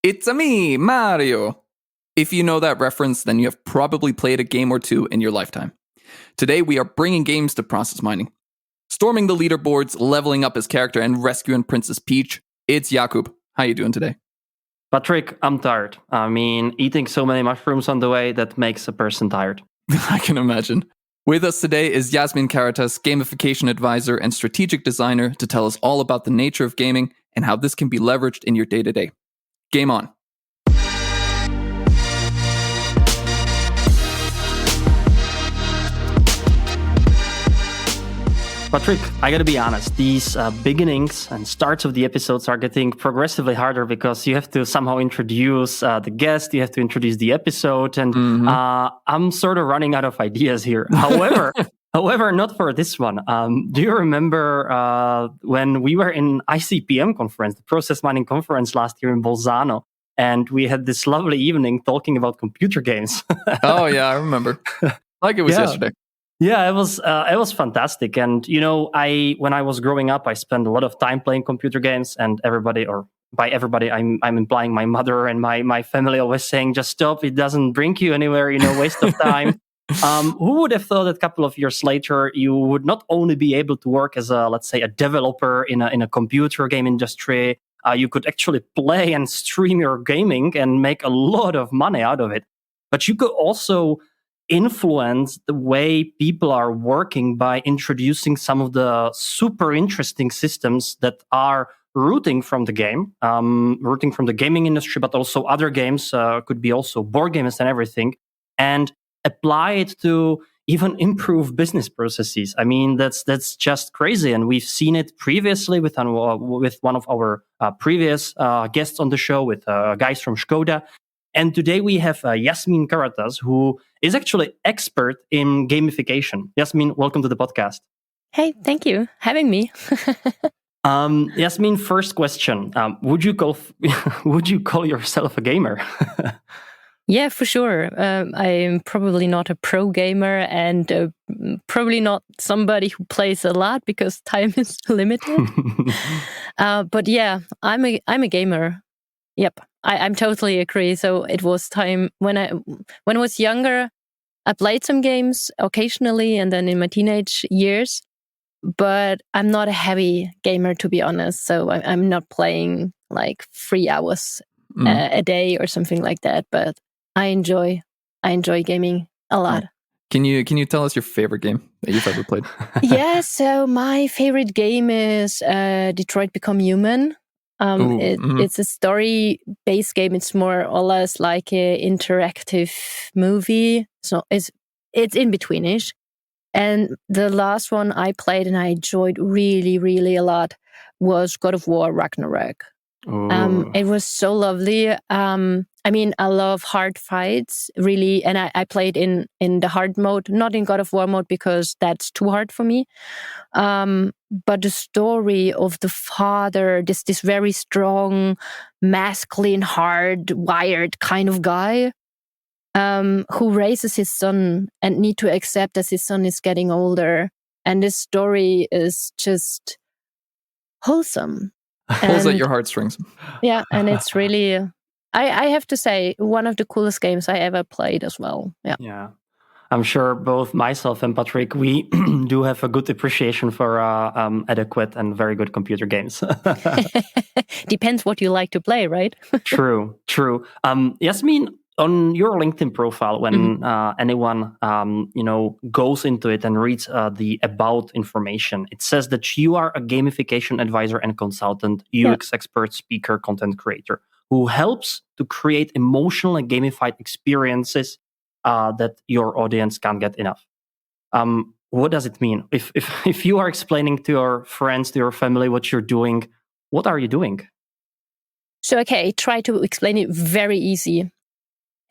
It's a me, Mario. If you know that reference, then you have probably played a game or two in your lifetime. Today, we are bringing games to process mining. Storming the leaderboards, leveling up his character, and rescuing Princess Peach, it's Jakub. How you doing today? Patrick, I'm tired. I mean, eating so many mushrooms on the way, that makes a person tired. I can imagine. With us today is Jasmin, Karatas, gamification advisor and strategic designer, to tell us all about the nature of gaming and how this can be leveraged in your day-to-day. Game on. Patrick, I gotta be honest, these beginnings and starts of the episodes are getting progressively harder because you have to somehow introduce the guest, you have to introduce the episode, and I'm sort of running out of ideas here. However, not for this one. Do you remember when we were in ICPM conference, the Process Mining Conference last year in Bolzano, and we had this lovely evening talking about computer games? Oh yeah, I remember. Like it was yesterday. Yeah, it was fantastic. And when I was growing up, I spent a lot of time playing computer games, and by everybody, I'm implying my mother and my family, always saying, "Just stop! It doesn't bring you anywhere. Waste of time." Who would have thought that a couple of years later you would not only be able to work as a developer in a computer game industry, you could actually play and stream your gaming and make a lot of money out of it, but you could also influence the way people are working by introducing some of the super interesting systems that are rooting from the gaming industry, but also other games, could be also board games and everything, and apply it to even improve business processes. I mean, that's just crazy. And we've seen it previously with one of our previous guests on the show, with guys from Skoda. And today we have Jasmin Karatas, who is actually expert in gamification. Jasmin, welcome to the podcast. Hey, thank you for having me. Jasmin, first question: would you call yourself a gamer? Yeah, for sure. I'm probably not a pro gamer, and probably not somebody who plays a lot because time is limited. But yeah, I'm a gamer. Yep, I'm totally agree. So it was time when I was younger, I played some games occasionally, and then in my teenage years. But I'm not a heavy gamer, to be honest. So I'm not playing like 3 hours a day or something like that. But I enjoy gaming a lot. Can you tell us your favorite game that you've ever played? Yeah, so my favorite game is Detroit Become Human. It's a story-based game. It's more or less like an interactive movie. So it's in betweenish. And the last one I played and I enjoyed really, really a lot was God of War Ragnarok. It was so lovely. I mean, I love hard fights, really. And I played in the hard mode, not in God of War mode because that's too hard for me. But the story of the father, this very strong, masculine, hard-wired kind of guy, who raises his son and need to accept that his son is getting older. And this story is just wholesome. Pulls at your heartstrings. Yeah, and it's really, I have to say, one of the coolest games I ever played as well. Yeah. I'm sure both myself and Patrick, we do have a good appreciation for adequate and very good computer games. Depends what you like to play, right? True. Jasmin, on your LinkedIn profile, when anyone goes into it and reads the about information, it says that you are a gamification advisor and consultant, UX expert, speaker, content creator, who helps to create emotional and gamified experiences that your audience can't get enough. What does it mean? If you are explaining to your friends, to your family what you're doing, what are you doing? So, okay, try to explain it very easy.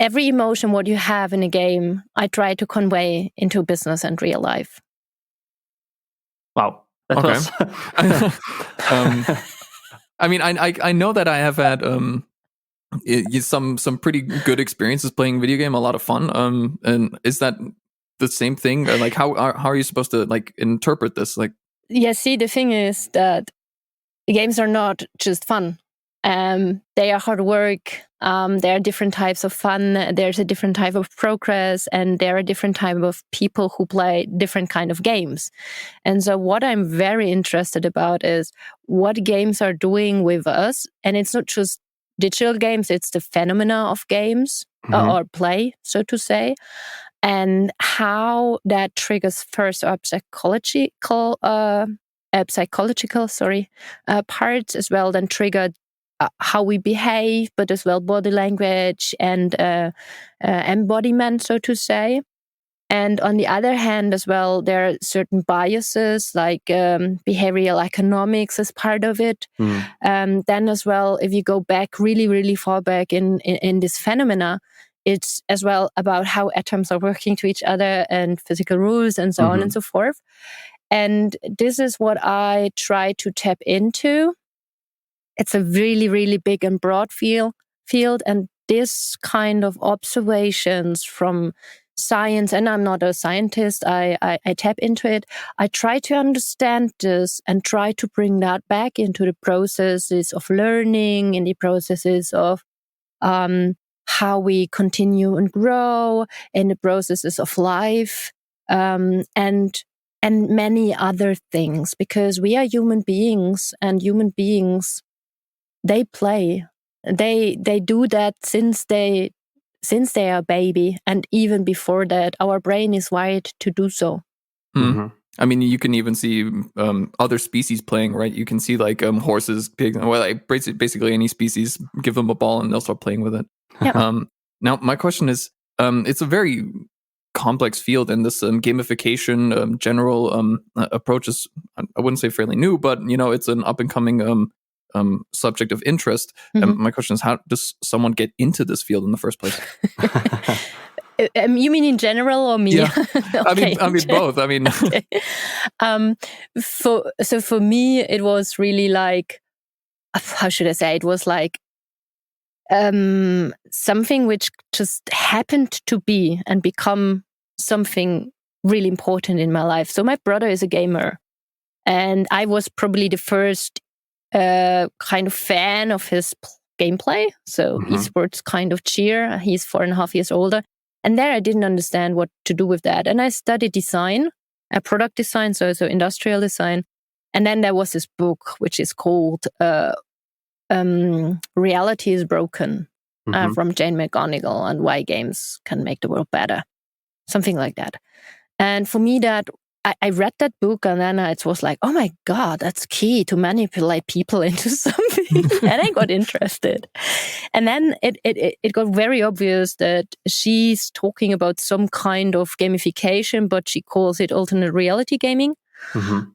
Every emotion what you have in a game, I try to convey into business and real life. Wow. That was... I mean, I know that I have had some pretty good experiences playing video game, a lot of fun. And is that the same thing? Like, how are you supposed to like interpret this? Like, yeah, see, the thing is that games are not just fun. They are hard work. There are different types of fun. There's a different type of progress, and there are different type of people who play different kind of games. And so what I'm very interested about is what games are doing with us. And it's not just digital games, it's the phenomena of games or play, so to say, and how that triggers first our psychological parts as well, then trigger how we behave, but as well body language and embodiment, so to say. And on the other hand, as well, there are certain biases like behavioral economics as part of it. Then as well, if you go back really, really far back in this phenomena, it's as well about how atoms are working to each other and physical rules and so on and so forth. And this is what I try to tap into. It's a really, really big and broad field. And this kind of observations from science, and I'm not a scientist, I tap into it. I try to understand this and try to bring that back into the processes of learning, in the processes of how we continue and grow, in the processes of life, and many other things, because we are human beings, and human beings, they play. They do that since they are a baby, and even before that, our brain is wired to do so. I mean, you can even see other species playing, right? You can see like horses, pigs, well, like basically any species. Give them a ball and they'll start playing with it. Yeah. Now, my question is, it's a very complex field, and this gamification general approach is, I wouldn't say fairly new, but it's an up and coming subject of interest. My question is, how does someone get into this field in the first place? You mean in general or me? Yeah. Okay. I mean both. I mean, okay. For me, it was really like, how should I say? It was like something which just happened to be and become something really important in my life. So my brother is a gamer, and I was probably the first kind of fan of his gameplay. So esports kind of cheer. He's 4.5 years older. And there I didn't understand what to do with that. And I studied design, product design, so industrial design. And then there was this book, which is called Reality is Broken, from Jane McGonigal, and why games can make the world better. Something like that. And for me, I read that book, and then it was like, oh my God, that's key to manipulate people into something. And I got interested. And then it got very obvious that she's talking about some kind of gamification, but she calls it alternate reality gaming.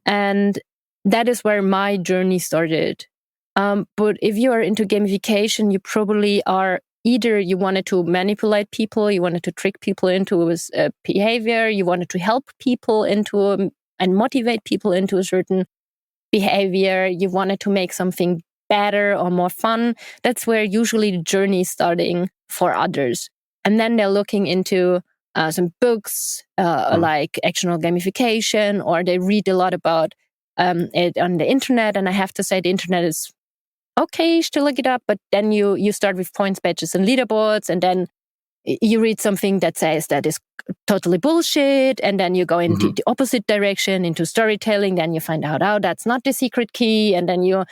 And that is where my journey started. But if you are into gamification, you probably are either you wanted to manipulate people, you wanted to trick people into a behavior, you wanted to help people into and motivate people into a certain behavior, you wanted to make something better or more fun. That's where usually the journey is starting for others. And then they're looking into some books like actional gamification, or they read a lot about it on the internet. And I have to say the internet is okay to look it up, but then you start with points, badges, and leaderboards, and then you read something that says that is totally bullshit, and then you go into the opposite direction, into storytelling, then you find out, oh, that's not the secret key, and then you're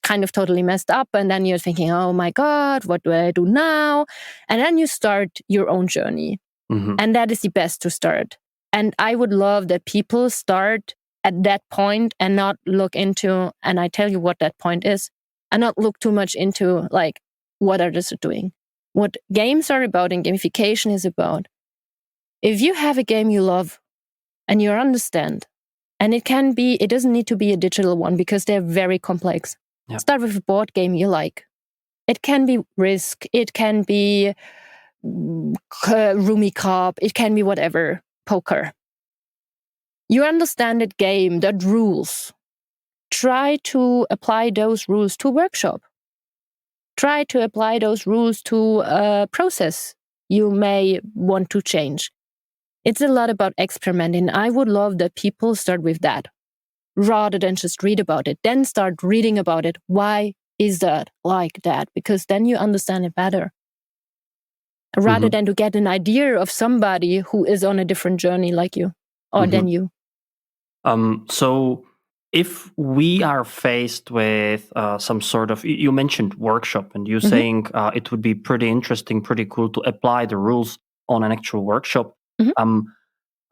kind of totally messed up, and then you're thinking, oh my God, what do I do now? And then you start your own journey. And that is the best to start. And I would love that people start at that point and not look into, and I tell you what that point is, and not look too much into like what others are doing. What games are about and gamification is about. If you have a game you love and you understand, and it doesn't need to be a digital one because they're very complex. Yeah. Start with a board game you like. It can be Risk, it can be Rummikub, it can be whatever, poker. You understand that game, that rules. Try to apply those rules to a workshop. Try to apply those rules to a process you may want to change. It's a lot about experimenting. I would love that people start with that rather than just read about it. Then start reading about it. Why is that like that? Because then you understand it better. Rather than to get an idea of somebody who is on a different journey like you or than you. So if we are faced with some sort of, you mentioned workshop, and you saying it would be pretty interesting, pretty cool to apply the rules on an actual workshop.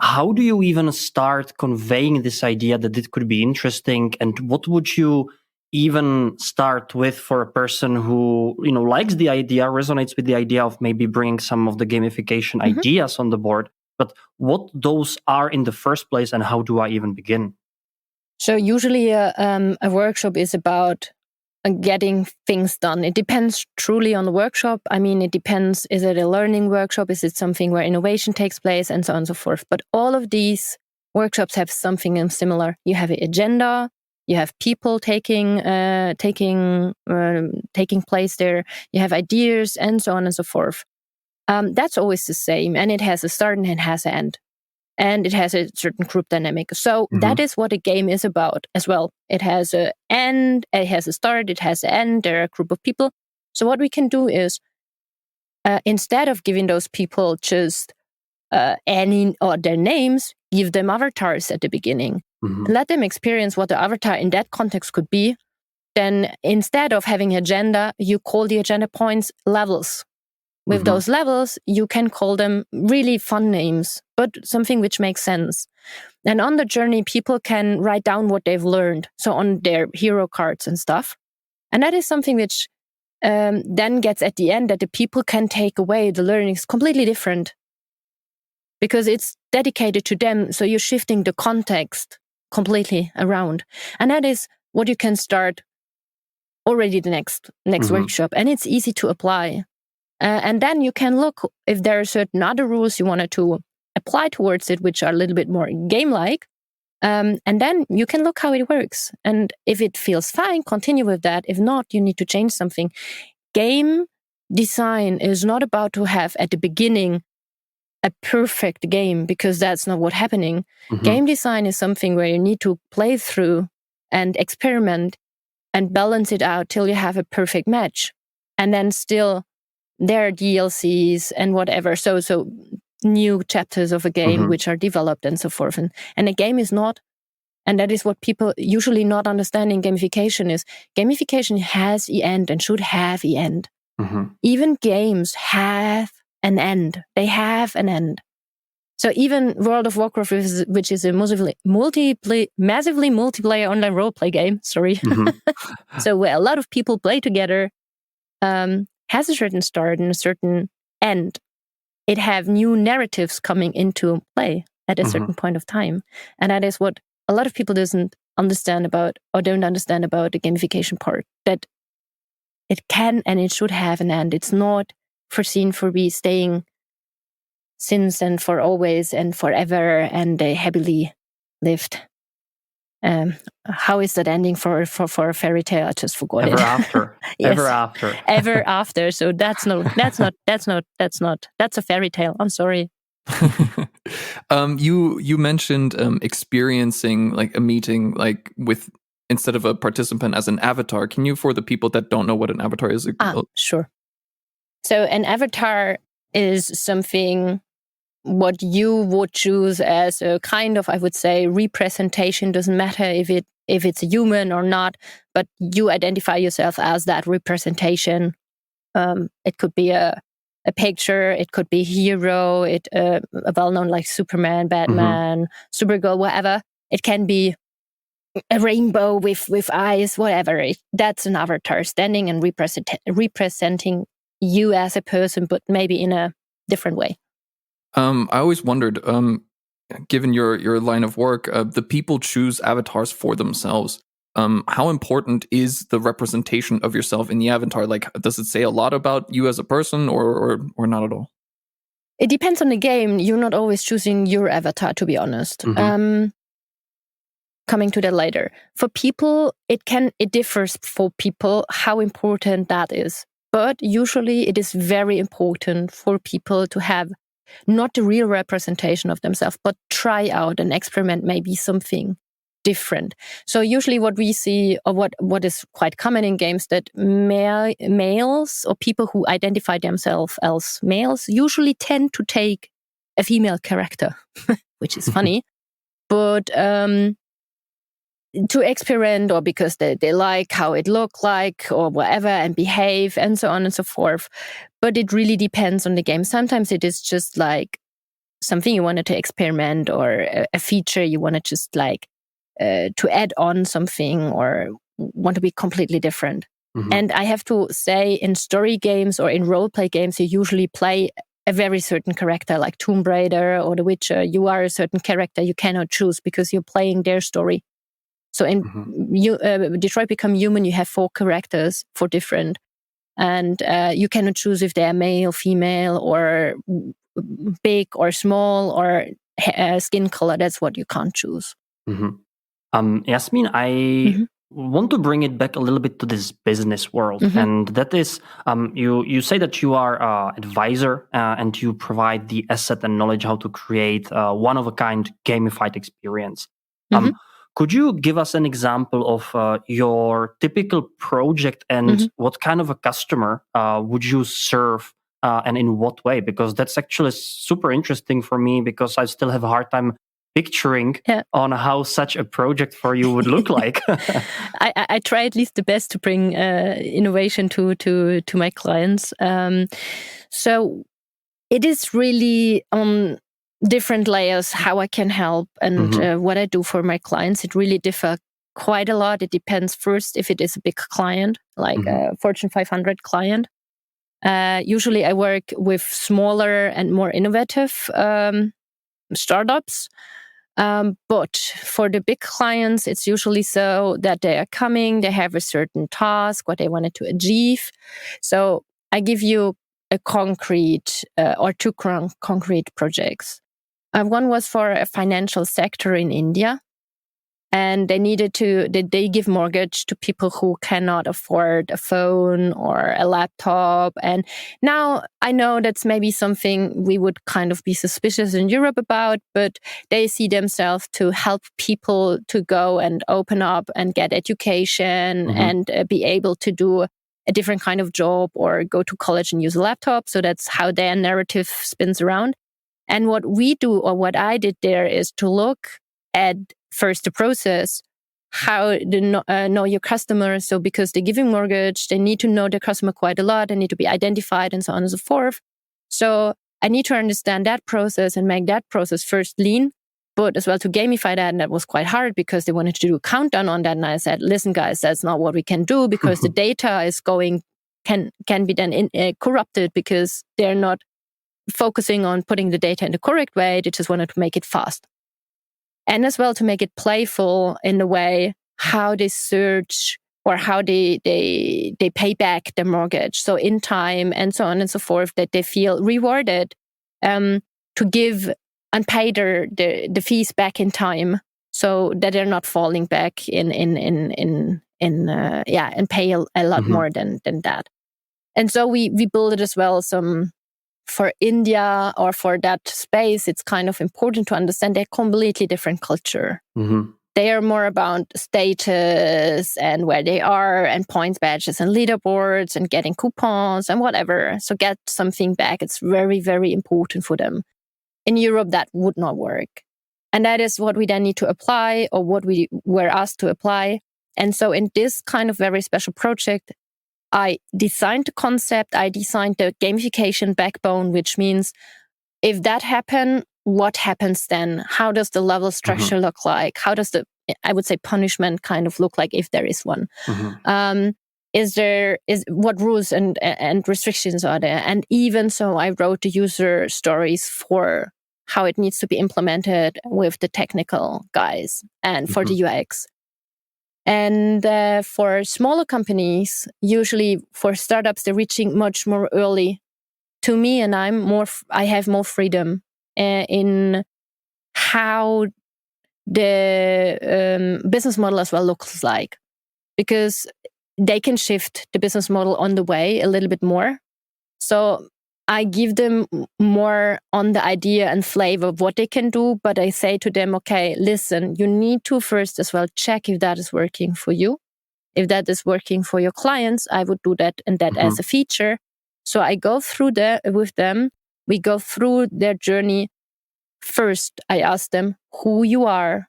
How do you even start conveying this idea that it could be interesting, and what would you even start with for a person who likes the idea, resonates with the idea of maybe bringing some of the gamification ideas on the board, but what those are in the first place, and how do I even begin? So usually a workshop is about getting things done. It depends truly on the workshop. I mean, it depends, is it a learning workshop? Is it something where innovation takes place, and so on and so forth? But all of these workshops have something similar. You have an agenda, you have people taking place there, you have ideas, and so on and so forth. That's always the same, and it has a start and it has an end. And it has a certain group dynamic. So that is what a game is about as well. It has an end, it has a start, it has an end, there are a group of people. So what we can do is, instead of giving those people just any or their names, give them avatars at the beginning. Let them experience what the avatar in that context could be. Then instead of having agenda, you call the agenda points levels. With those levels, you can call them really fun names, but something which makes sense. And on the journey, people can write down what they've learned. So on their hero cards and stuff. And that is something which then gets at the end that the people can take away. The learning is completely different because it's dedicated to them. So you're shifting the context completely around. And that is what you can start already the next workshop. And it's easy to apply. And then you can look if there are certain other rules you wanted to apply towards it, which are a little bit more game-like. And then you can look how it works. And if it feels fine, continue with that. If not, you need to change something. Game design is not about to have at the beginning a perfect game, because that's not what's happening. Game design is something where you need to play through and experiment and balance it out till you have a perfect match. And then still there are DLCs and whatever. So new chapters of a game which are developed and so forth. And a game is not, and that is what people usually not understanding gamification is. Gamification has the end and should have the end. Even games have an end. They have an end. So even World of Warcraft, which is a massively multiplayer online roleplay game, so where a lot of people play together, has a certain start and a certain end. It have new narratives coming into play at a certain point of time. And that is what a lot of people don't understand about the gamification part, that it can and it should have an end. It's not foreseen for be staying since and for always and forever and they happily lived. How is that ending for a fairy tale? I just forgot Ever it. after. Yes. Ever after. Ever after. So that's a fairy tale. I'm sorry. You mentioned experiencing like a meeting like with, instead of a participant, as an avatar. Can you, for the people that don't know what an avatar is? Sure. So an avatar is something what you would choose as a kind of, I would say, representation. Doesn't matter if it's a human or not, but you identify yourself as that representation. It could be a picture, it could be a hero, a well-known like Superman, Batman, Supergirl, whatever. It can be a rainbow with eyes, whatever. That's an avatar standing and representing you as a person, but maybe in a different way. I always wondered, given your line of work, the people choose avatars for themselves. How important is the representation of yourself in the avatar? Like, does it say a lot about you as a person, or not at all? It depends on the game. You're not always choosing your avatar, to be honest. Coming to that later. For people, it differs for people how important that is. But usually it is very important for people to have not the real representation of themselves, but try out and experiment maybe something different. So usually what we see, or what is quite common in games, that males or people who identify themselves as males usually tend to take a female character, which is funny. But to experiment, or because they like how it look like or whatever and behave and so on and so forth. But it really depends on the game. Sometimes it is just like something you wanted to experiment, or a feature you want to just like to add on something, or want to be completely different. And I have to say, in story games or in role-play games, you usually play a very certain character, like Tomb Raider or The Witcher. You are a certain character you cannot choose because you're playing their story. So in Detroit Become Human, you have 4 characters, 4 different. And you cannot choose if they are male, female, or big or small, or skin color. That's what you can't choose. Jasmin, I want to bring it back a little bit to this business world. And that is, you say that you are an advisor and you provide the asset and knowledge how to create a one-of-a-kind gamified experience. Could you give us an example of your typical project and what kind of a customer would you serve and in what way? Because that's actually super interesting for me, because I still have a hard time picturing on how such a project for you would look like. I try at least the best to bring innovation to my clients. So it is really on different layers how I can help, and what I do for my clients. It really differs quite a lot. It depends first if it is a big client, like a Fortune 500 client. Usually I work with smaller and more innovative startups. But for the big clients, it's usually so that they are coming, they have a certain task, what they wanted to achieve. So I give you a concrete or 2 concrete projects. One was for a financial sector in India. And they give mortgage to people who cannot afford a phone or a laptop. And now I know that's maybe something we would kind of be suspicious in Europe about, but they see themselves to help people to go and open up and get education and be able to do a different kind of job or go to college and use a laptop. So that's how their narrative spins around. And what we do, or what I did there, is to look at first the process, how to know your customer. So because they're giving mortgage, they need to know their customer quite a lot. They need to be identified and so on and so forth. So I need to understand that process and make that process first lean, but as well to gamify that. And that was quite hard because they wanted to do a countdown on that. And I said, listen, guys, that's not what we can do, because the data is can be then corrupted, because they're not focusing on putting the data in the correct way. They just wanted to make it fast. And as well to make it playful in the way how they search or how they pay back their mortgage. So in time and so on and so forth, that they feel rewarded to give and pay the fees back in time, so that they're not falling back and pay a lot more than that. And so we build it as well for India or for that space. It's kind of important to understand they're completely different culture. They are more about status and where they are and points, badges and leaderboards and getting coupons and whatever. So get something back. It's very, very important for them. In Europe, that would not work. And that is what we then need to apply, or what we were asked to apply. And so in this kind of very special project, I designed the concept, I designed the gamification backbone, which means if that happens, what happens then? How does the level structure look like? How does I would say, punishment kind of look like, if there is one? What rules and restrictions are there? And even so, I wrote the user stories for how it needs to be implemented with the technical guys and for the UX. And for smaller companies, usually for startups, they're reaching much more early to me, and I have more freedom in how the business model as well looks like, because they can shift the business model on the way a little bit more. So I give them more on the idea and flavor of what they can do, but I say to them, okay, listen, you need to first as well check if that is working for you. If that is working for your clients, I would do that and that as a feature. So I go through with them. We go through their journey. First, I ask them who you are.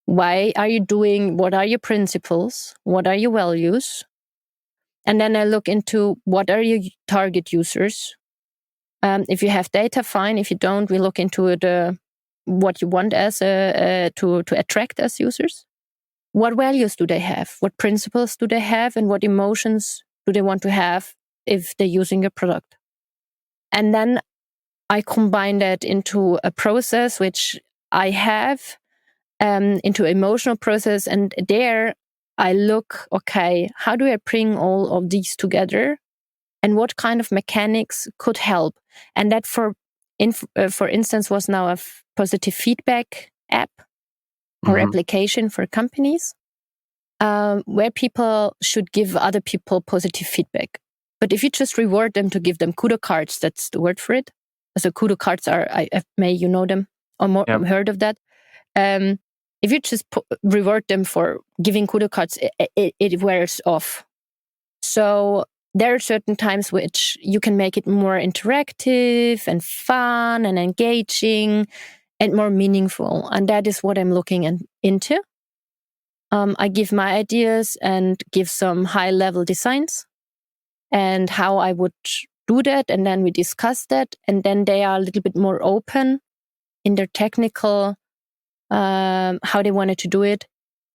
Why are you doing? What are your principles? What are your values? And then I look into what are your target users. If you have data, fine. If you don't, we look into what you want as to attract as users. What values do they have? What principles do they have? And what emotions do they want to have if they're using a product? And then I combine that into a process which I have, into emotional process. And there I look, okay, how do I bring all of these together? And what kind of mechanics could help? And that, for instance, was now a positive feedback app or application for companies, where people should give other people positive feedback. But if you just reward them to give them kudo cards, that's the word for it. So kudo cards are, may you know them or more heard of that. If you just reward them for giving kudo cards, it wears off. So there are certain times which you can make it more interactive and fun and engaging and more meaningful. And that is what I'm looking into. I give my ideas and give some high-level designs and how I would do that. And then we discuss that. And then they are a little bit more open in their technical, how they wanted to do it.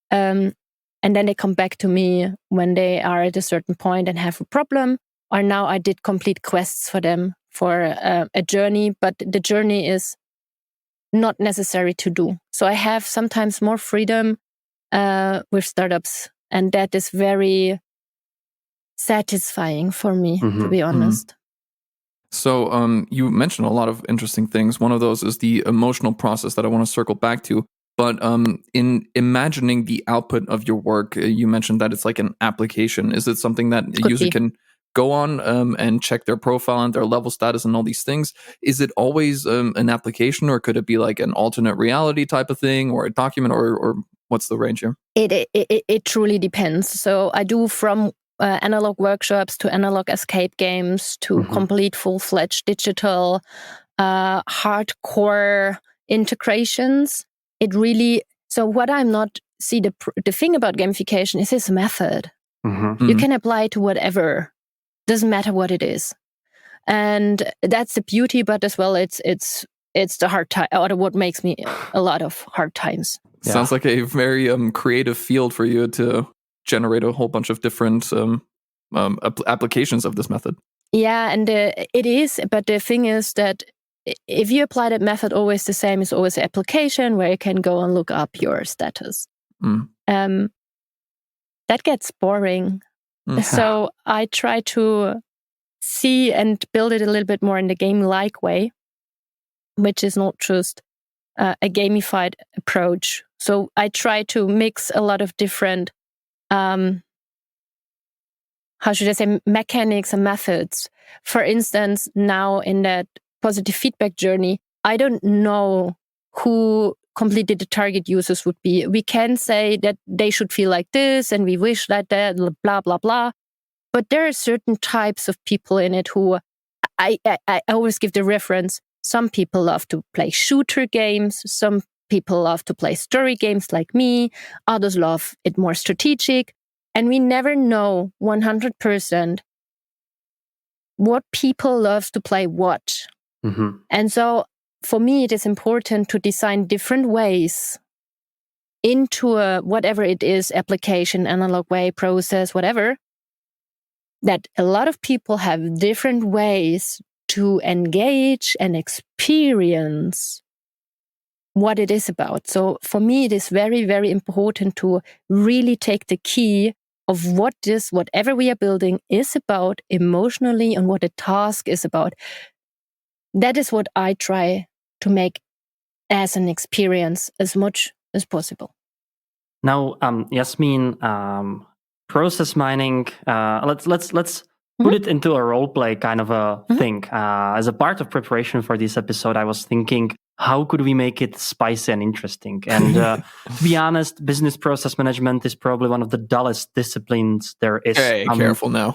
And then they come back to me when they are at a certain point and have a problem. Or now I did complete quests for them for a journey, but the journey is not necessary to do. So I have sometimes more freedom with startups. And that is very satisfying for me, to be honest. So you mentioned a lot of interesting things. One of those is the emotional process that I want to circle back to. But in imagining the output of your work, you mentioned that it's like an application. Is it something that a user can go on and check their profile and their level status and all these things? Is it always an application, or could it be like an alternate reality type of thing, or a document, or what's the range here? It truly depends. So I do from analog workshops to analog escape games to complete full-fledged digital hardcore integrations. It really, so what I'm not, see the thing about gamification is it's a method. You can apply it to whatever, doesn't matter what it is. And that's the beauty, but as well, it's the hard time, or what makes me a lot of hard times. Sounds like a very creative field for you to generate a whole bunch of different applications of this method. Yeah, and it is, but the thing is that if you apply that method always the same, it's always an application where you can go and look up your status. That gets boring. So I try to see and build it a little bit more in the game-like way, which is not just a gamified approach. So I try to mix a lot of different, how should I say, mechanics and methods. For instance, now in that positive feedback journey, I don't know who completely the target users would be. We can say that they should feel like this and we wish that, blah, blah, blah. But there are certain types of people in it who I always give the reference. Some people love to play shooter games. Some people love to play story games like me. Others love it more strategic. And we never know 100% what people loves to play what. And so for me, it is important to design different ways into a, whatever it is, application, analog way, process, whatever, that a lot of people have different ways to engage and experience what it is about. So for me, it is very, very important to really take the key of what this, whatever we are building is about emotionally and what the task is about. That is what I try to make as an experience as much as possible. Now, Jasmin, process mining. Let's put it into a role play kind of a thing. As a part of preparation for this episode, I was thinking, how could we make it spicy and interesting? And to be honest, business process management is probably one of the dullest disciplines there is. Hey, careful now.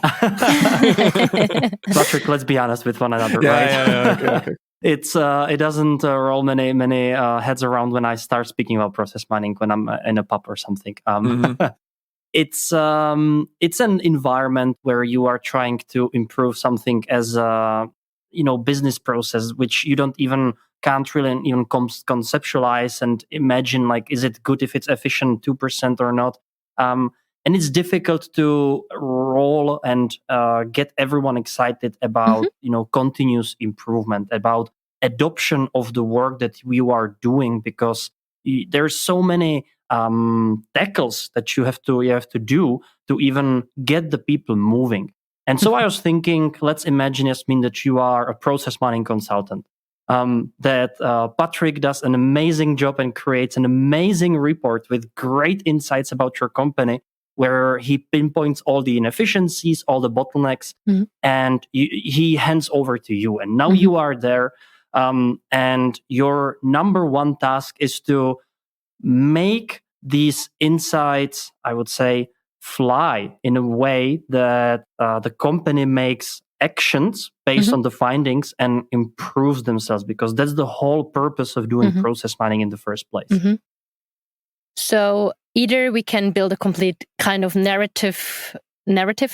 Patrick, let's be honest with one another, right? Yeah, okay. It doesn't roll many heads around when I start speaking about process mining when I'm in a pub or something. It's an environment where you are trying to improve something as a business process, which you can't really even conceptualize and imagine, like, is it good if it's efficient 2% or not? And it's difficult to roll and get everyone excited about continuous improvement, about adoption of the work that you are doing, because there's so many tackles that you have to do to even get the people moving. And so I was thinking, let's imagine, Jasmin, that you are a process mining consultant. That Patrick does an amazing job and creates an amazing report with great insights about your company, where he pinpoints all the inefficiencies, all the bottlenecks, and he hands over to you. And now you are there, and your number one task is to make these insights, I would say, fly in a way that the company makes actions based on the findings and improves themselves, because that's the whole purpose of doing process mining in the first place. So either we can build a complete kind of narrative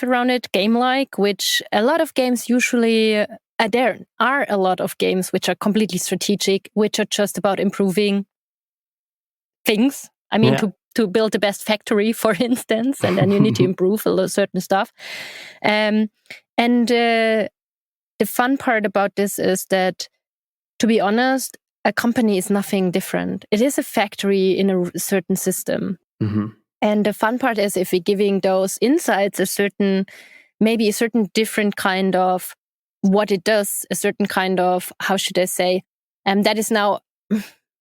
around it, game-like, which a lot of games usually there are a lot of games which are completely strategic, which are just about improving things. I mean, to build the best factory, for instance, and then you need to improve a certain stuff. And the fun part about this is that, to be honest, a company is nothing different. It is a factory in a certain system. And the fun part is, if we're giving those insights maybe a certain different kind of what it does, a certain kind of, how should I say, that is now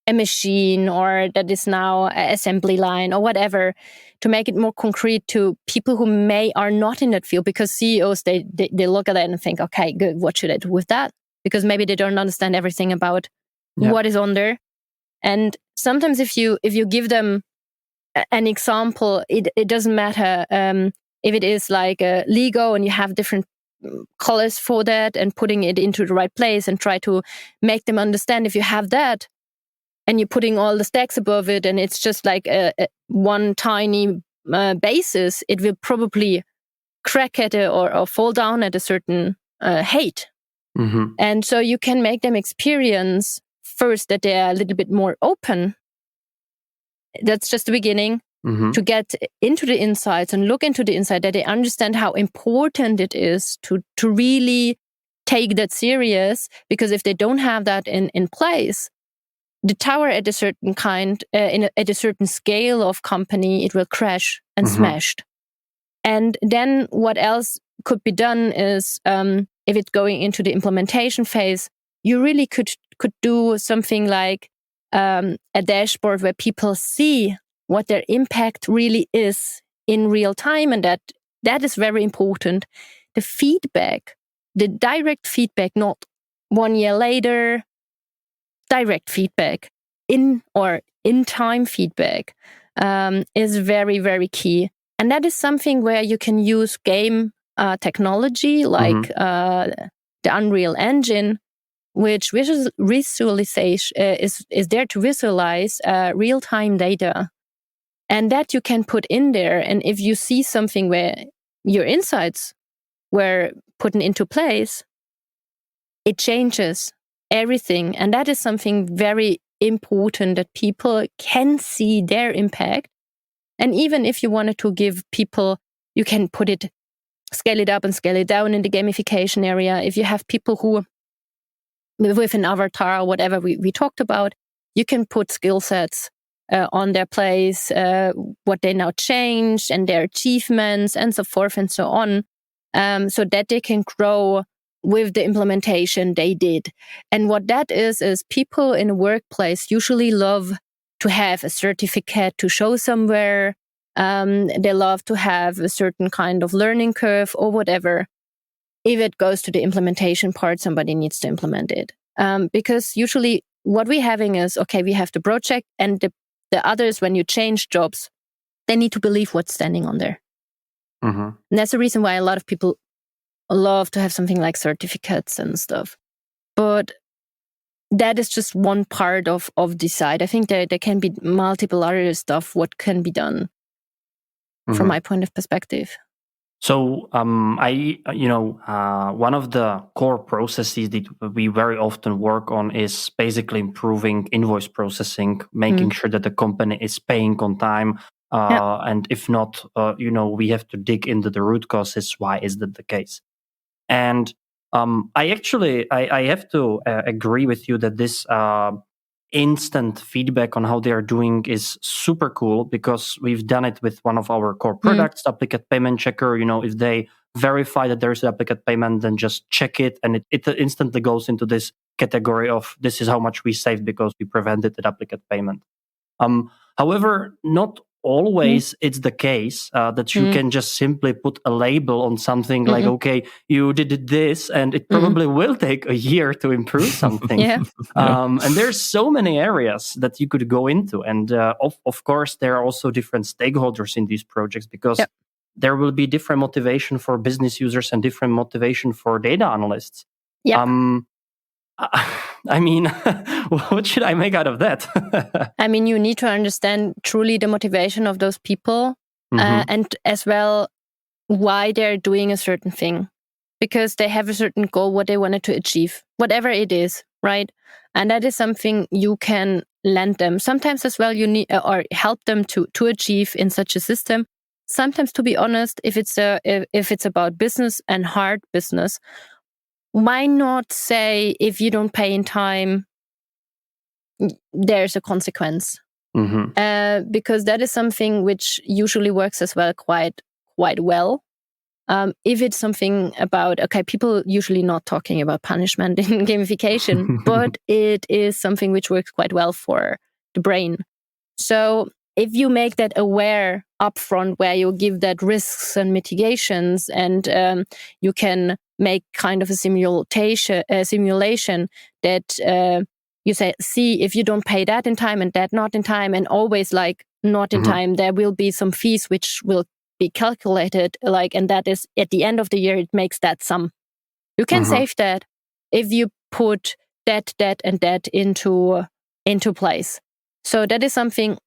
a machine, or that is now an assembly line, or whatever, to make it more concrete to people who are not in that field, because CEOs, they look at it and think, okay, good, what should I do with that? Because maybe they don't understand everything about what is on there. And sometimes if you give them an example, it doesn't matter if it is like a Lego and you have different colors for that, and putting it into the right place and try to make them understand. If you have that and you're putting all the stacks above it, and it's just like a one tiny basis, it will probably crack at it or fall down at a certain height. And so you can make them experience first that they are a little bit more open. That's just the beginning, to get into the insights and look into the insight, that they understand how important it is to really take that serious. Because if they don't have that in place, the tower at a certain at a certain scale of company, it will crash and smashed. And then what else could be done is, if it's going into the implementation phase, you really could do something like a dashboard where people see what their impact really is in real time, and that is very important. The feedback, the direct feedback, not 1 year later, direct feedback, in time feedback, is very, very key. And that is something where you can use game technology like the Unreal Engine, which visualization is there to visualize real-time data. And that you can put in there. And if you see something where your insights were put into place, it changes everything. And that is something very important, that people can see their impact. And even if you wanted to give people, you can scale it up and scale it down in the gamification area. If you have people who, with an avatar or whatever we talked about, you can put skill sets on their place, what they now changed and their achievements and so forth and so on, so that they can grow with the implementation they did. And what that is people in a workplace usually love to have a certificate to show somewhere. They love to have a certain kind of learning curve or whatever. if it goes to the implementation part, somebody needs to implement it. Because usually what we're having is, okay, we have the project, and the others, when you change jobs, they need to believe what's standing on there. Mm-hmm. And that's the reason why a lot of people love to have something like certificates and stuff. But that is just one part of the side. I think there can be multiple other stuff what can be done from my point of perspective. So one of the core processes that we very often work on is basically improving invoice processing, making sure that the company is paying on time. And if not, we have to dig into the root causes. Why is that the case? And I have to agree with you that this instant feedback on how they are doing is super cool, because we've done it with one of our core products, the applicant payment checker. If they verify that there's an applicant payment, then just check it, and it instantly goes into this category of this is how much we saved because we prevented the applicant payment. However, not always it's the case that you can just simply put a label on something like, okay, you did this, and it probably will take a year to improve something. And there's so many areas that you could go into. And of course, there are also different stakeholders in these projects, because there will be different motivation for business users and different motivation for data analysts. I mean, what should I make out of that? I mean, you need to understand truly the motivation of those people, and as well why they're doing a certain thing, because they have a certain goal, what they wanted to achieve, whatever it is, right? And that is something you can lend them. Sometimes as well, you need or help them to achieve in such a system. Sometimes, to be honest, if it's about business and hard business, why not say, if you don't pay in time, there's a consequence? Because that is something which usually works as well quite well. If it's something about, okay, people usually not talking about punishment in gamification, but it is something which works quite well for the brain. So if you make that aware upfront, where you give that risks and mitigations, and you can make kind of a simulation that you say, see, if you don't pay that in time and that not in time, and always like not in time, there will be some fees which will be calculated, and that is at the end of the year, it makes that sum. You can save that if you put that and that into place. So that is something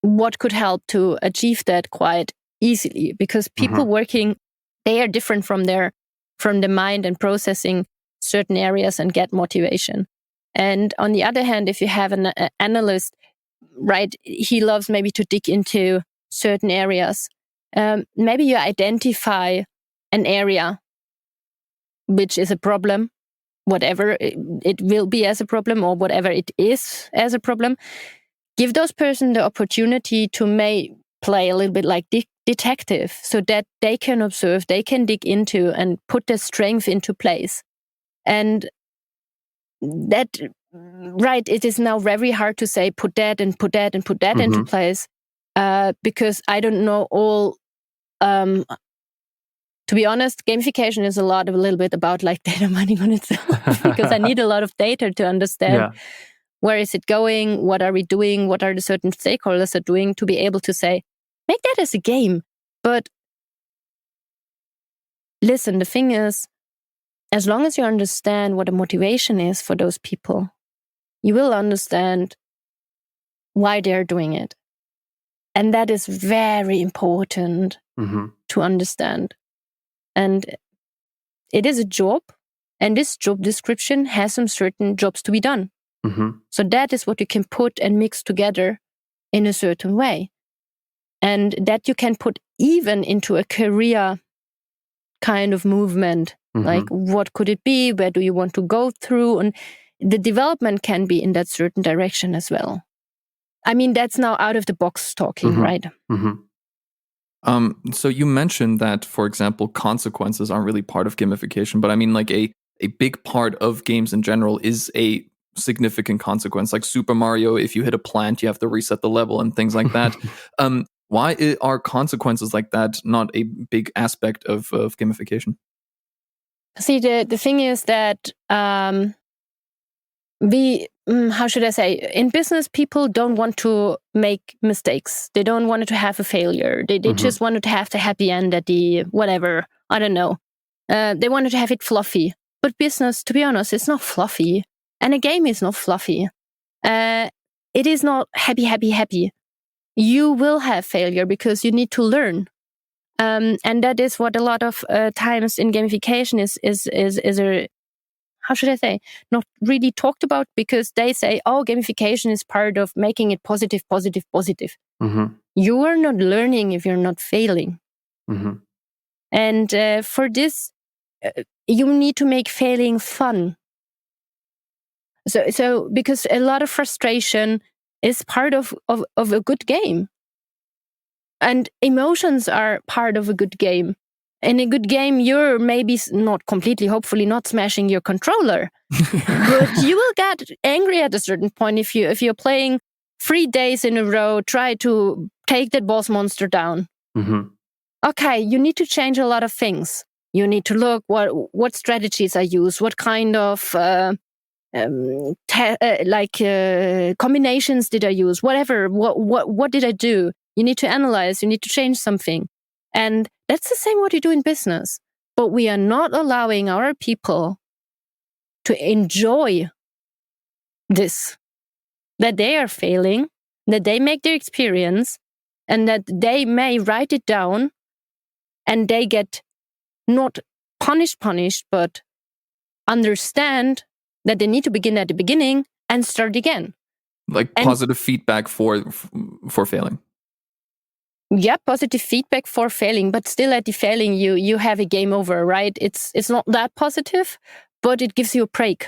what could help to achieve that quite easily, because people working, they are different from the mind and processing certain areas and get motivation. And on the other hand, if you have an analyst, right, he loves maybe to dig into certain areas. Maybe you identify an area which is a problem, whatever it will be as a problem, or whatever it is as a problem. Give those person the opportunity to play a little bit like detective, so that they can observe, they can dig into and put their strength into place. And that, right, it is now very hard to say put that and put that and put that into place, because I don't know all. To be honest, gamification is a little bit about like data mining on itself, because I need a lot of data to understand where is it going, what are we doing, what are the certain stakeholders are doing, to be able to say, make that as a game. But listen, the thing is, as long as you understand what the motivation is for those people, you will understand why they're doing it. And that is very important to understand. And it is a job, and this job description has some certain jobs to be done. So that is what you can put and mix together in a certain way. And that you can put even into a career kind of movement. Like, what could it be? Where do you want to go through? And the development can be in that certain direction as well. I mean, that's now out of the box talking, right? So you mentioned that, for example, consequences aren't really part of gamification, but I mean, like a big part of games in general is a significant consequence. Like Super Mario, if you hit a plant, you have to reset the level and things like that. Why are consequences like that not a big aspect of gamification? See, the thing is that how should I say? In business, people don't want to make mistakes. They don't want to have a failure. They just wanted to have the happy end at the whatever. I don't know. They wanted to have it fluffy. But business, to be honest, it's not fluffy. And a game is not fluffy. It is not happy, happy, happy. You will have failure because you need to learn. And that is what a lot of times in gamification is a, how should I say, not really talked about, because they say, oh, gamification is part of making it positive, positive, positive. You are not learning if you're not failing. And for this, you need to make failing fun. So because a lot of frustration is part of a good game. And emotions are part of a good game. In a good game, you're maybe not completely, hopefully not smashing your controller, but you will get angry at a certain point if you're playing 3 days in a row, try to take that boss monster down. Okay, you need to change a lot of things. You need to look what strategies I use, what kind of combinations did I use, whatever. What did I do? You need to analyze. You need to change something. And that's the same what you do in business. But we are not allowing our people to enjoy this, that they are failing, that they make their experience, and that they may write it down and they get not punished, but understand that they need to begin at the beginning and start again. Like positive feedback for failing. Yeah, positive feedback for failing, but still at the failing, you have a game over, right? It's not that positive, but it gives you a break.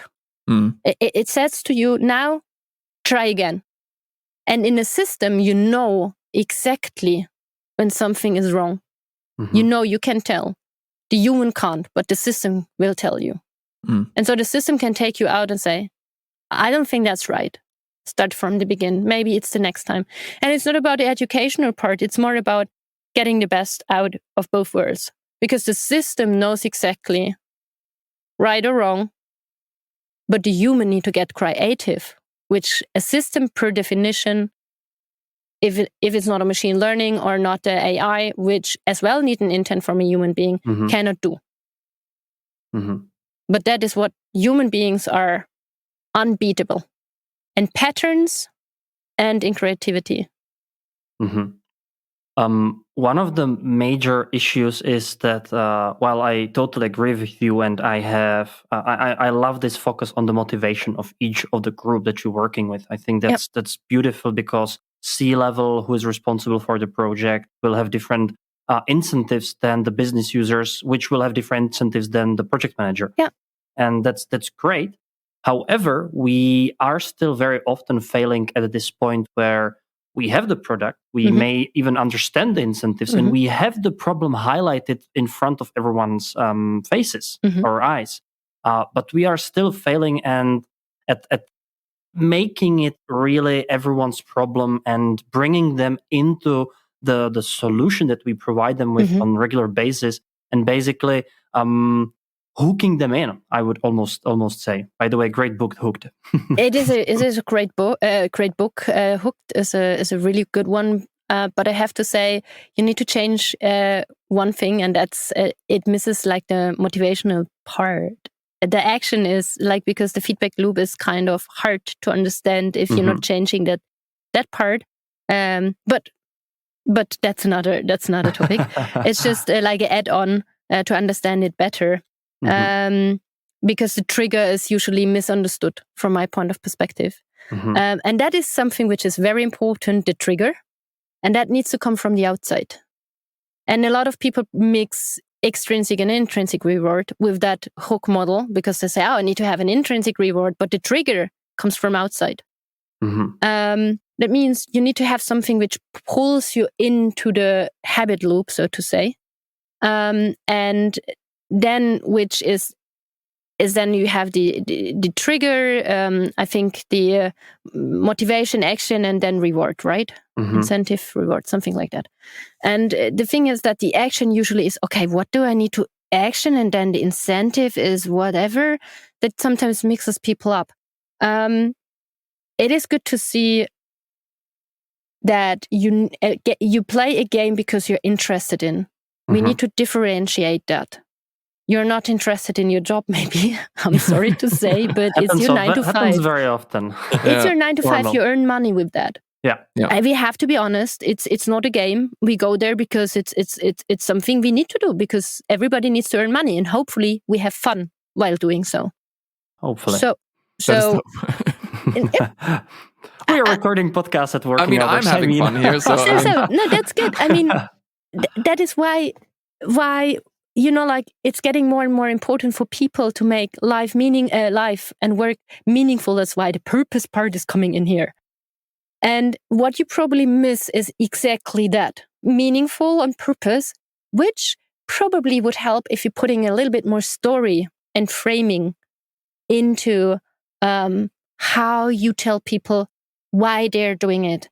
It says to you, now try again. And in a system, you know exactly when something is wrong. You know, you can tell. The human can't, but the system will tell you. And so the system can take you out and say, I don't think that's right. Start from the beginning. Maybe it's the next time. And it's not about the educational part. It's more about getting the best out of both worlds. Because the system knows exactly right or wrong, but the human need to get creative, which a system per definition, if it's not a machine learning or not the AI, which as well need an intent from a human being, cannot do. But that is what human beings are unbeatable. In patterns and in creativity. One of the major issues is that while I totally agree with you, and I love this focus on the motivation of each of the group that you're working with. I think that's beautiful, because C-level, who is responsible for the project, will have different incentives than the business users, which will have different incentives than the project manager. Yeah. And that's great. However, we are still very often failing at this point where we have the product, we may even understand the incentives, and we have the problem highlighted in front of everyone's faces or eyes. But we are still failing and at making it really everyone's problem and bringing them into the solution that we provide them with on a regular basis, and basically hooking them in, I would almost say. By the way, great book, Hooked. It is a great book. Hooked is a really good one. But I have to say, you need to change one thing, and that's it misses like the motivational part. The action is like, because the feedback loop is kind of hard to understand if you're not changing that part. But that's another topic. It's just like an add-on to understand it better. Because the trigger is usually misunderstood from my point of perspective. And that is something which is very important, the trigger. And that needs to come from the outside. And a lot of people mix extrinsic and intrinsic reward with that hook model, because they say, oh, I need to have an intrinsic reward, but the trigger comes from outside. That means you need to have something which pulls you into the habit loop, so to say. And then which is then you have the trigger, I think the motivation, action, and then reward, right? Incentive, reward, something like that. And the thing is that the action usually is, okay, what do I need to action and then the incentive is whatever, that sometimes mixes people up. It is good to see that you play a game because you're interested in. We need to differentiate that. You're not interested in your job, maybe. I'm sorry to say, but it's your 9 to 5. Happens very often. It's your 9 to 5. You earn money with that. Yeah. And we have to be honest. It's not a game. We go there because it's something we need to do, because everybody needs to earn money, and hopefully we have fun while doing so. Hopefully. So we are recording podcasts at work. I mean, I'm having fun here. So no, that's good. I mean, that is why like it's getting more and more important for people to make life and work meaningful. That's why the purpose part is coming in here. And what you probably miss is exactly that, meaningful on purpose, which probably would help if you're putting a little bit more story and framing into how you tell people why they're doing it.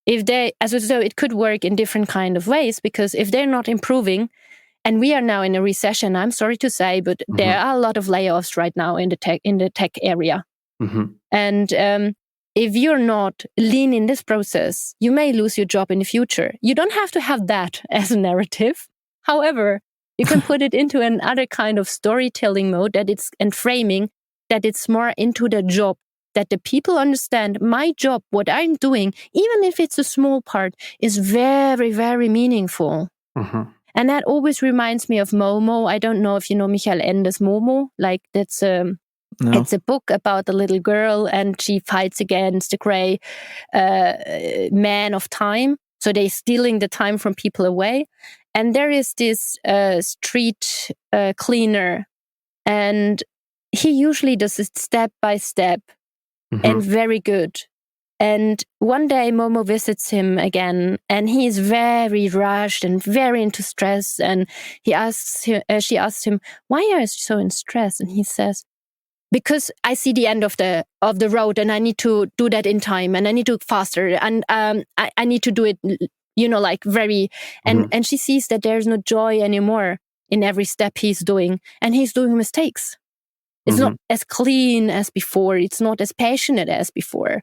So it could work in different kind of ways, because if they're not improving, and we are now in a recession, I'm sorry to say, but there are a lot of layoffs right now in the tech area. And if you're not lean in this process, you may lose your job in the future. You don't have to have that as a narrative. However, you can put it into another kind of storytelling mode and framing, that it's more into the job, that the people understand my job, what I'm doing, even if it's a small part, is very, very meaningful. And that always reminds me of Momo. I don't know if you know Michael Ende's Momo. Like that's It's a book about a little girl, and she fights against the gray man of time. So they're stealing the time from people away. And there is this street cleaner, and he usually does it step by step and very good. And one day Momo visits him again, and he is very rushed and very into stress. And she asks him, "Why are you so in stress?" And he says, "Because I see the end of the road, and I need to do that in time, and I need to do faster, and I need to do it, like very." And she sees that there's no joy anymore in every step he's doing, and he's doing mistakes. It's not as clean as before. It's not as passionate as before.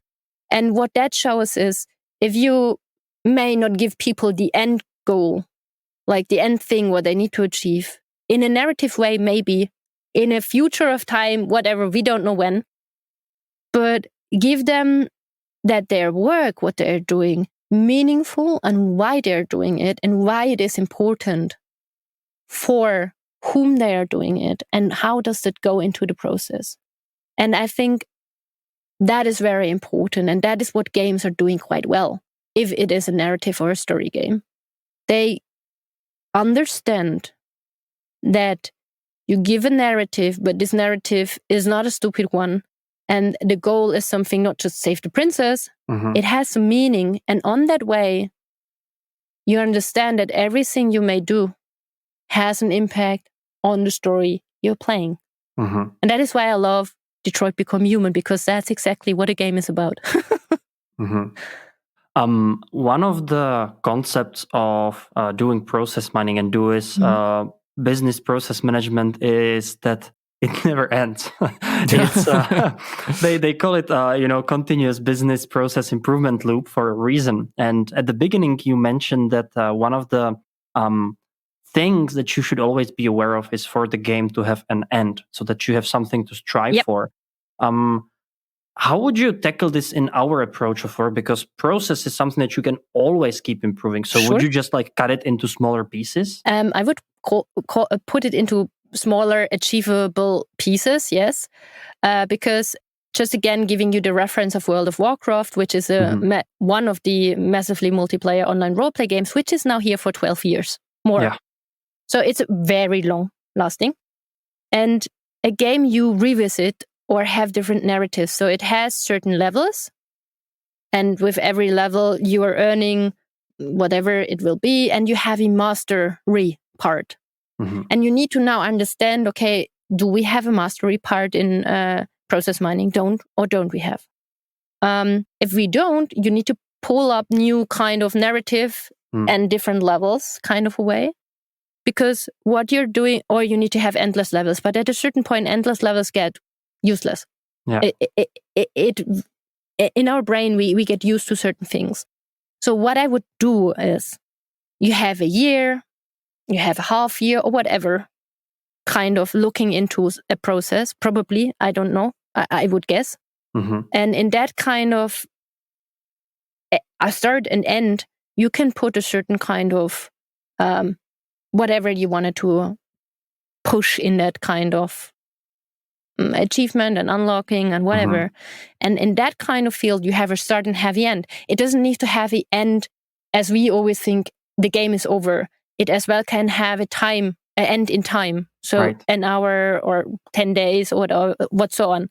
And what that shows is, if you may not give people the end goal, like the end thing, what they need to achieve, in a narrative way, maybe in a future of time, whatever, we don't know when, but give them that their work, what they're doing, meaningful, and why they're doing it, and why it is important, for whom they are doing it, and how does it go into the process. And I think that is very important, and that is what games are doing quite well, if it is a narrative or a story game. They understand that you give a narrative, but this narrative is not a stupid one, and the goal is something, not just save the princess. It has some meaning, and on that way, you understand that everything you may do has an impact on the story you're playing. And that is why I love Detroit Become Human, because that's exactly what a game is about. One of the concepts of doing process mining and business process management is that it never ends. It's they call it continuous business process improvement loop for a reason. And at the beginning, you mentioned that one of the things that you should always be aware of is for the game to have an end, so that you have something to strive for. How would you tackle this in our approach of work? Because process is something that you can always keep improving. So would you just cut it into smaller pieces? I would put it into smaller, achievable pieces, yes. Because just again, giving you the reference of World of Warcraft, which is one of the massively multiplayer online roleplay games, which is now here for 12 years more. Yeah. So it's very long lasting. And a game you revisit or have different narratives. So it has certain levels. And with every level, you are earning whatever it will be. And you have a mastery part. And you need to now understand, okay, do we have a mastery part in process mining? Don't we have? If we don't, you need to pull up new kind of narrative and different levels kind of a way. because what you're doing, or you need to have endless levels, but at a certain point, endless levels get useless. Yeah. In our brain, we get used to certain things. So what I would do is, you have a year, you have a half year, or whatever, kind of looking into a process, probably, I don't know, I would guess. And in that kind of a start and end, you can put a certain kind of whatever you wanted to push in that kind of achievement and unlocking and whatever. And in that kind of field, you have a start and heavy end. It doesn't need to have an end as we always think the game is over. It as well can have an end in time. So an hour or 10 days or what so on.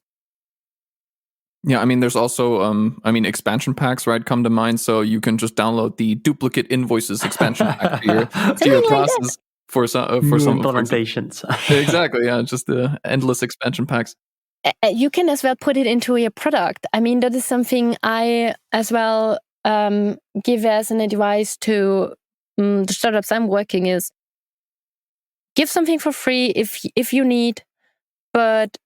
Yeah, I mean, there's also, expansion packs, right, come to mind. So you can just download the duplicate invoices expansion pack to your process for some implementations. Exactly, yeah, just the endless expansion packs. You can as well put it into your product. I mean, that is something I as well give as an advice to the startups I'm working is, give something for free if you need, but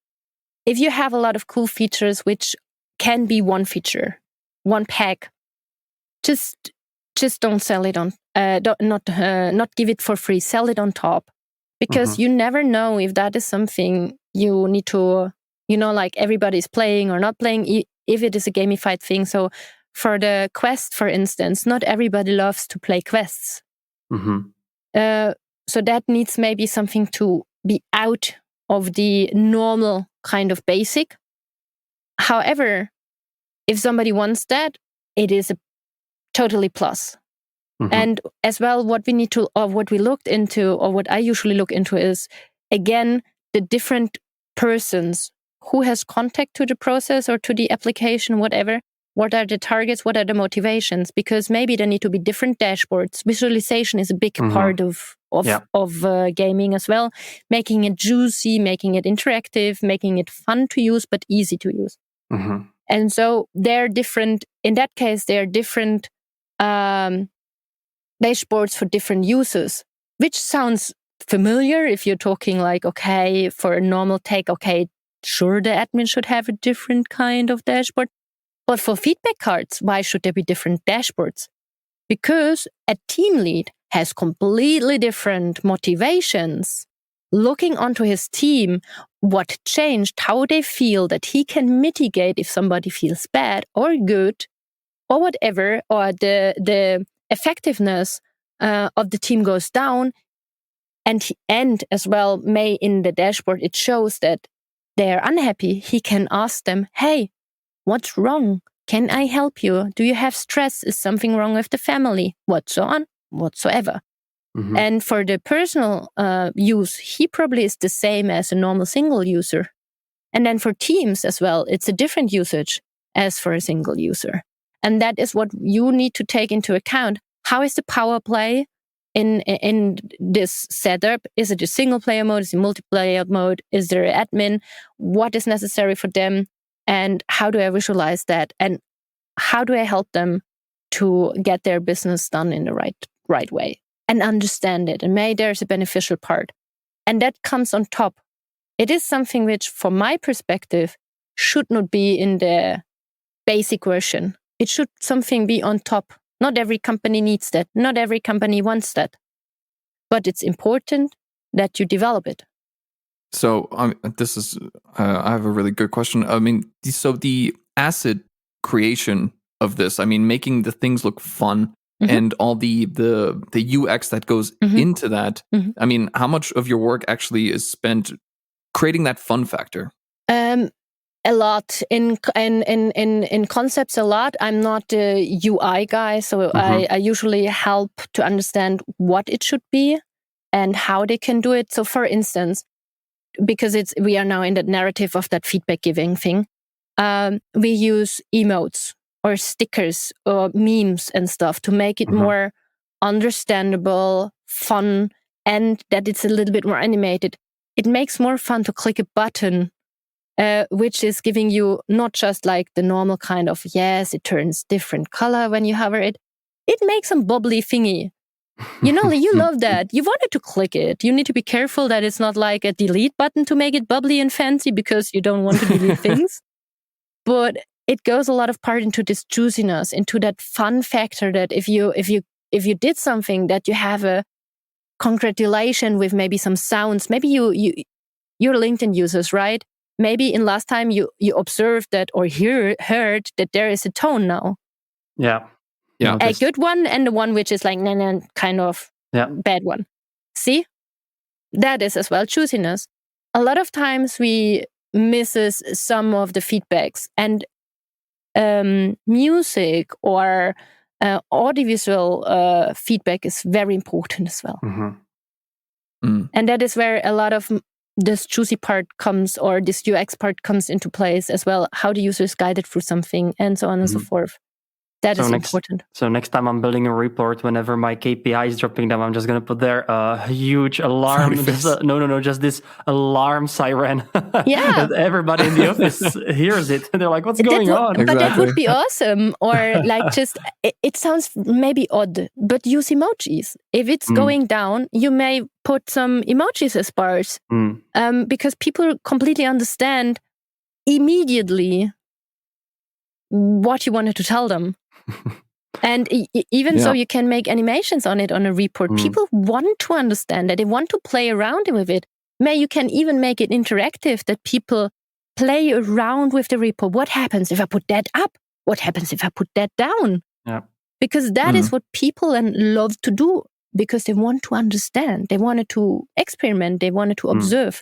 if you have a lot of cool features, which can be one feature, one pack, just don't sell it on, not give it for free. Sell it on top, because you never know if that is something you need to, like everybody's playing or not playing. If it is a gamified thing, so for the quest, for instance, not everybody loves to play quests. So that needs maybe something to be out of the normal kind of basic. However, if somebody wants that, it is a totally plus. And as well, what we looked into, or what I usually look into is, again, the different persons who has contact to the process or to the application, whatever. What are the targets? What are the motivations? Because maybe there need to be different dashboards. Visualization is a big part of gaming as well. Making it juicy, making it interactive, making it fun to use, but easy to use. And so they're different. In that case, they're different dashboards for different users, which sounds familiar if you're talking like, okay, for a normal take, okay, sure, the admin should have a different kind of dashboard. But for feedback cards, why should there be different dashboards? Because a team lead has completely different motivations. Looking onto his team, what changed, how they feel, that he can mitigate if somebody feels bad or good or whatever, or the effectiveness of the team goes down. And as well, may in the dashboard, it shows that they're unhappy. He can ask them, hey, what's wrong? Can I help you? Do you have stress? Is something wrong with the family? Whatsoever. And for the personal use, he probably is the same as a normal single user. And then for teams as well, it's a different usage as for a single user. And that is what you need to take into account. How is the power play in this setup? Is it a single player mode? Is it a multiplayer mode? Is there an admin? What is necessary for them? And how do I visualize that? And how do I help them to get their business done in the right way and understand it? And maybe there's a beneficial part. And that comes on top. It is something which, from my perspective, should not be in the basic version. It should something be on top. Not every company needs that. Not every company wants that. But it's important that you develop it. So this is, I have a really good question. I mean, so the asset creation of this, I mean, making the things look fun and all the UX that goes into that. I mean, how much of your work actually is spent creating that fun factor? A lot in concepts. A lot. I'm not a UI guy, so I usually help to understand what it should be and how they can do it. So, for instance, because we are now in the narrative of that feedback giving thing, we use emotes or stickers or memes and stuff to make it more understandable, fun, and that it's a little bit more animated. It makes more fun to click a button, which is giving you not just like the normal kind of, yes, it turns different color when you hover it. It makes some bubbly thingy. You know, you love that. You wanted to click it. You need to be careful that it's not like a delete button to make it bubbly and fancy because you don't want to delete things. But it goes a lot of part into this juiciness, into that fun factor that if you did something that you have a congratulation with maybe some sounds, maybe you're LinkedIn users, right? Maybe in last time you observed that or heard that there is a tone now. Yeah. A good one and the one which is like kind of bad one. See? That is as well juiciness. A lot of times we misses some of the feedbacks, and music or audiovisual feedback is very important as well. And that is where a lot of this juicy part comes, or this UX part comes into place as well. How the user is guided through something and so on and so forth. That is important. So next time I'm building a report, whenever my KPI is dropping down, I'm just going to put there a huge alarm. Just this alarm siren. Yeah. Everybody in the office hears it. And they're like, what's going on? But that would be awesome. Or like just, it sounds maybe odd, but use emojis. If it's going down, you may put some emojis as bars. Because people completely understand immediately what you wanted to tell them. And even so, you can make animations on it on a report. People want to understand that. They want to play around with it. You can even make it interactive, that people play around with the report. What happens if I put that up? What happens if I put that down? Yeah. Because that is what people love to do, because they want to understand. They wanted to experiment. They wanted to observe.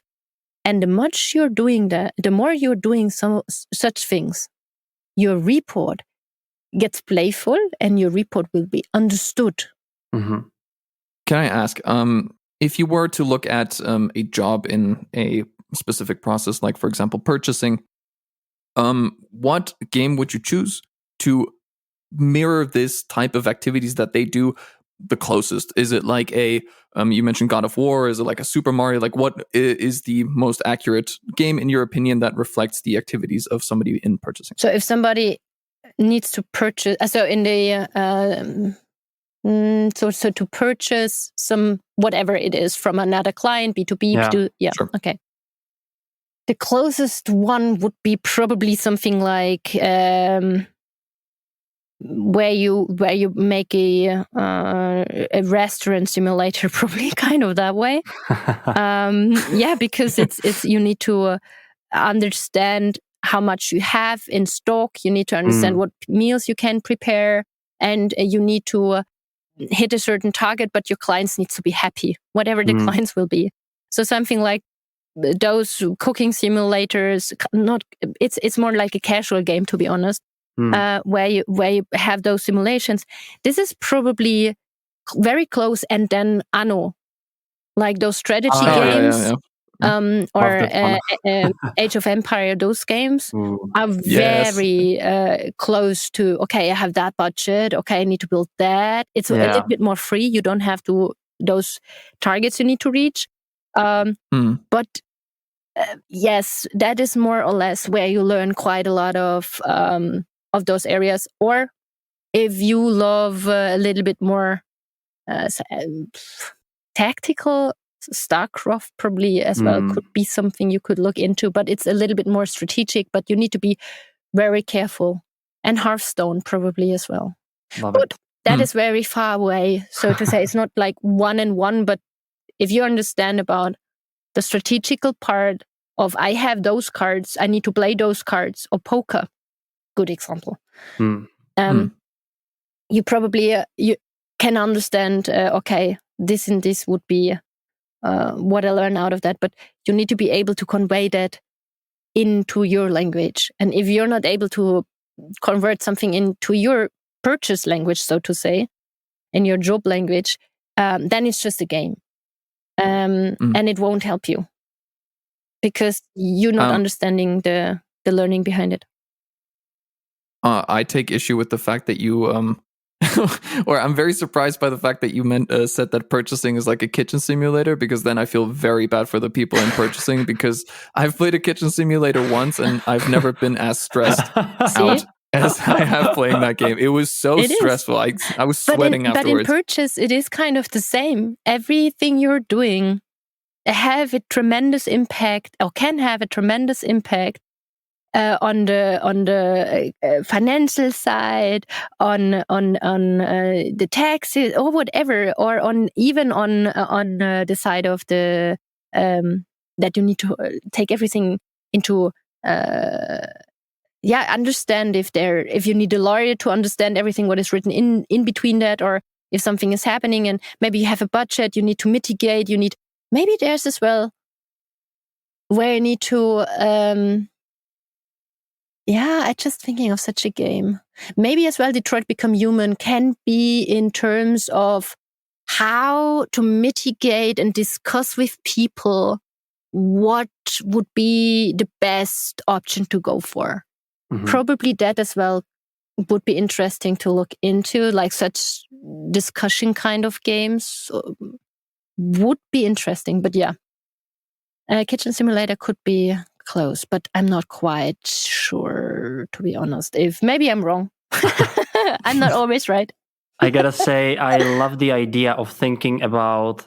And the more you're doing that, the more you're doing such things, your report gets playful and your report will be understood. Can I ask, if you were to look at a job in a specific process, like for example, purchasing, what game would you choose to mirror this type of activities that they do the closest? Is it like a, you mentioned God of War, is it like a Super Mario? Like what is the most accurate game in your opinion that reflects the activities of somebody in purchasing? So if somebody needs to purchase, so in the so to purchase some whatever it is from another client, B2B, Sure. Okay. The closest one would be probably something like where you make a restaurant simulator, probably kind of that way. Because it's you need to understand how much you have in stock. You need to understand what meals you can prepare, and you need to hit a certain target, but your clients need to be happy, whatever the clients will be. So something like those cooking simulators, it's more like a casual game, to be honest, where you have those simulations. This is probably very close, and then Anno, like those strategy games. Or Age of Empire, those games are very close to, okay, I have that budget, okay, I need to build that. It's a little bit more free. You don't have those targets you need to reach. But yes, that is more or less where you learn quite a lot of those areas. Or if you love a little bit more tactical, StarCraft probably as well could be something you could look into, but it's a little bit more strategic, but you need to be very careful. And Hearthstone probably as well. But that is very far away, so to say. It's not like 1-on-1, but if you understand about the strategical part of, I have those cards, I need to play those cards, or poker, good example. You probably you can understand, okay, this and this would be what I learn out of that, but you need to be able to convey that into your language. And if you're not able to convert something into your purchase language, so to say, in your job language, then it's just a game. And it won't help you because you're not understanding the learning behind it. I take issue with the fact that you or I'm very surprised by the fact that you said that purchasing is like a kitchen simulator, because then I feel very bad for the people in purchasing, because I've played a kitchen simulator once and I've never been as stressed out Yes, I have played that game. It was so stressful. I was sweating afterwards. But in Purchase, it is kind of the same. Everything you're doing have a tremendous impact, or can have a tremendous impact on the financial side, on the taxes or whatever, or even on the side of the that you need to take everything into understand if you need a lawyer to understand everything what is written in between that, or if something is happening and maybe you have a budget you need to mitigate, maybe there's as well where you need to I'm just thinking of such a game. Maybe as well Detroit Become Human can be in terms of how to mitigate and discuss with people what would be the best option to go for. Mm-hmm. Probably that as well would be interesting to look into, like such discussion kind of games would be interesting. But Kitchen Simulator could be close, but I'm not quite sure, to be honest. If maybe I'm wrong. I'm not always right. I gotta say, I love the idea of thinking about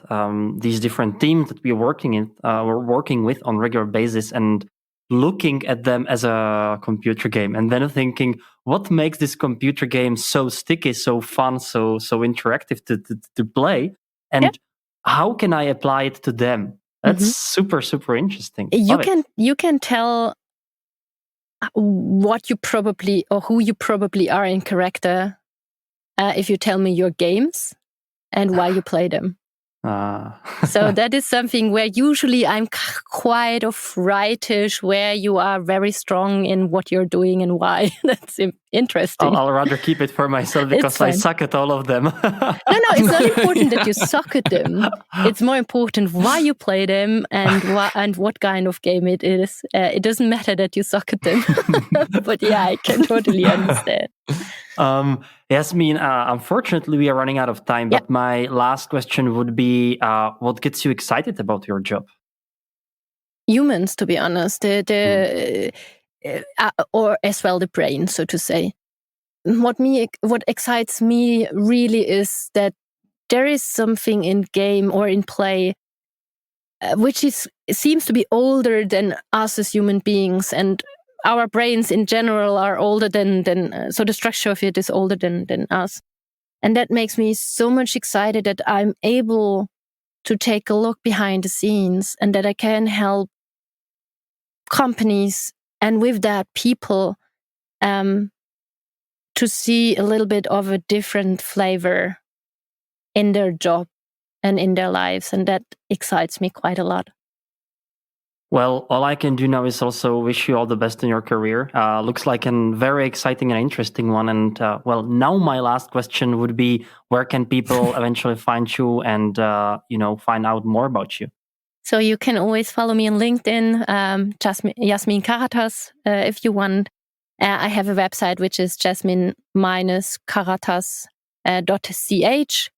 these different teams that we're working with on regular basis, and looking at them as a computer game, and then thinking, what makes this computer game so sticky, so fun, so interactive to play, and how can I apply it to them? That's super, super interesting. You can tell what you probably or who you probably are in character if you tell me your games and why you play them. So that is something where usually I'm quite of rightish, where you are very strong in what you're doing and why. That's interesting. I'll rather keep it for myself because I suck at all of them. No, it's not important that you suck at them. It's more important why you play them and what kind of game it is. It doesn't matter that you suck at them. But I can totally understand. Jasmin, unfortunately, we are running out of time, but my last question would be, what gets you excited about your job? Humans, to be honest, or as well the brain, so to say. What excites me really is that there is something in game or in play which seems to be older than us as human beings, and our brains in general are older than so the structure of it is older than us. And that makes me so much excited that I'm able to take a look behind the scenes and that I can help companies and with that people to see a little bit of a different flavor in their job and in their lives. And that excites me quite a lot. Well, all I can do now is also wish you all the best in your career. Looks like a very exciting and interesting one. And now my last question would be, where can people eventually find you and find out more about you? So you can always follow me on LinkedIn, Jasmin Karatas, if you want. I have a website which is jasmin-karatas.ch.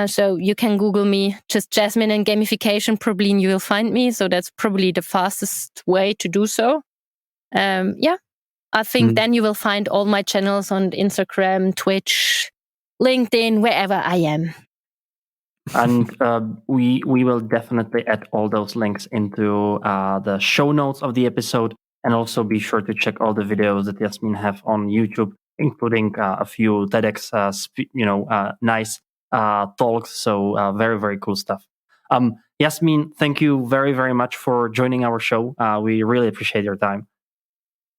So you can Google me, just Jasmin and Gamification, probably, and you will find me. So that's probably the fastest way to do so. I think then you will find all my channels on Instagram, Twitch, LinkedIn, wherever I am. And we will definitely add all those links into the show notes of the episode, and also be sure to check all the videos that Jasmin have on YouTube, including a few TEDx, nice talks. So very, very cool stuff. Jasmin, thank you very, very much for joining our show. We really appreciate your time.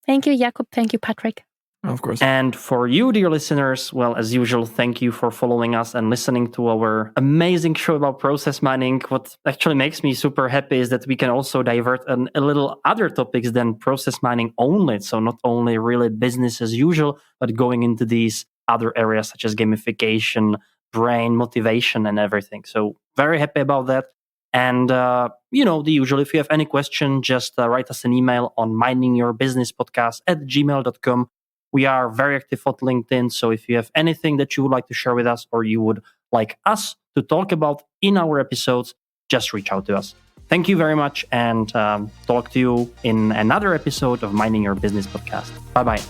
Thank you, Jakob. Thank you, Patrick. Of course. And for you, dear listeners, well, as usual, thank you for following us and listening to our amazing show about process mining. What actually makes me super happy is that we can also divert a little other topics than process mining only. So not only really business as usual, but going into these other areas such as gamification, brain motivation, and everything. So very happy about that. And, the usual, if you have any question, just write us an email on miningyourbusinesspodcast@gmail.com. We are very active on LinkedIn. So if you have anything that you would like to share with us or you would like us to talk about in our episodes, just reach out to us. Thank you very much, and talk to you in another episode of Mining Your Business Podcast. Bye-bye.